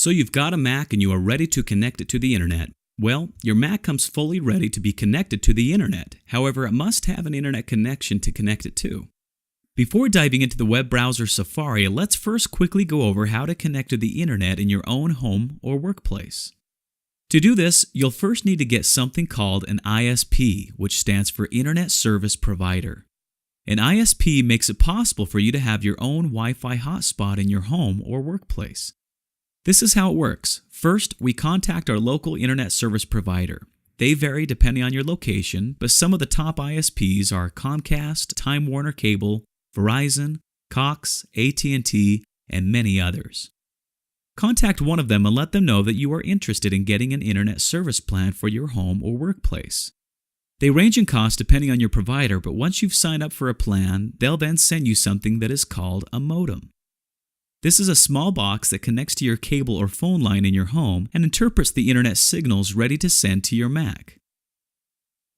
So you've got a Mac and you are ready to connect it to the internet. Well, your Mac comes fully ready to be connected to the internet. However, it must have an internet connection to connect it to. Before diving into the web browser Safari, let's first quickly go over how to connect to the internet in your own home or workplace. To do this, you'll first need to get something called an ISP, which stands for Internet Service Provider. An ISP makes it possible for you to have your own Wi-Fi hotspot in your home or workplace. This is how it works. First, we contact our local internet service provider. They vary depending on your location, but some of the top ISPs are Comcast, Time Warner Cable, Verizon, Cox, AT&T, and many others. Contact one of them and let them know that you are interested in getting an internet service plan for your home or workplace. They range in cost depending on your provider, but once you've signed up for a plan, they'll then send you something that is called a modem. This is a small box that connects to your cable or phone line in your home and interprets the internet signals ready to send to your Mac.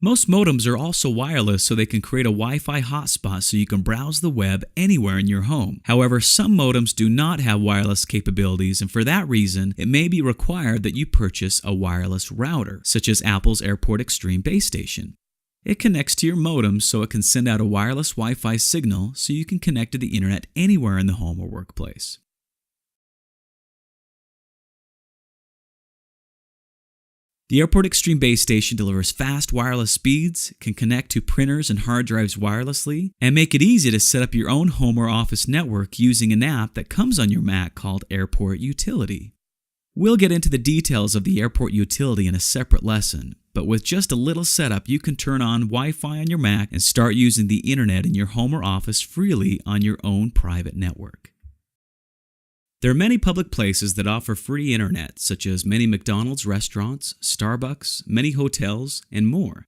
Most modems are also wireless, so they can create a Wi-Fi hotspot so you can browse the web anywhere in your home. However, some modems do not have wireless capabilities, and for that reason, it may be required that you purchase a wireless router, such as Apple's Airport Extreme base station. It connects to your modem so it can send out a wireless Wi-Fi signal so you can connect to the internet anywhere in the home or workplace. The Airport Extreme base station delivers fast wireless speeds, can connect to printers and hard drives wirelessly, and make it easy to set up your own home or office network using an app that comes on your Mac called Airport Utility. We'll get into the details of the Airport Utility in a separate lesson, but with just a little setup, you can turn on Wi-Fi on your Mac and start using the internet in your home or office freely on your own private network. There are many public places that offer free internet, such as many McDonald's restaurants, Starbucks, many hotels, and more.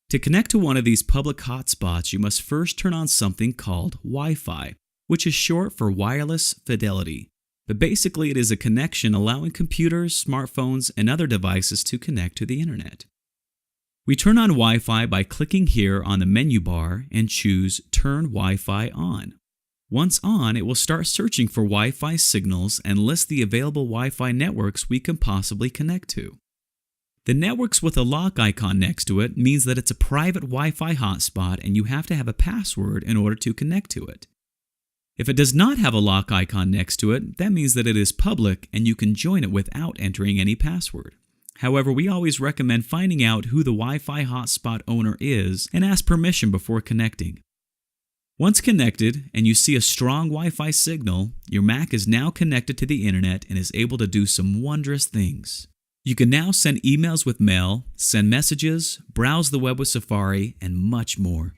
To connect to one of these public hotspots, you must first turn on something called Wi-Fi, which is short for Wireless Fidelity. But basically, it is a connection allowing computers, smartphones, and other devices to connect to the internet. We turn on Wi-Fi by clicking here on the menu bar and choose Turn Wi-Fi On. Once on, it will start searching for Wi-Fi signals and list the available Wi-Fi networks we can possibly connect to. The networks with a lock icon next to it means that it's a private Wi-Fi hotspot and you have to have a password in order to connect to it. If it does not have a lock icon next to it, that means that it is public and you can join it without entering any password. However, we always recommend finding out who the Wi-Fi hotspot owner is and ask permission before connecting. Once connected and you see a strong Wi-Fi signal, your Mac is now connected to the internet and is able to do some wondrous things. You can now send emails with Mail, send messages, browse the web with Safari, and much more.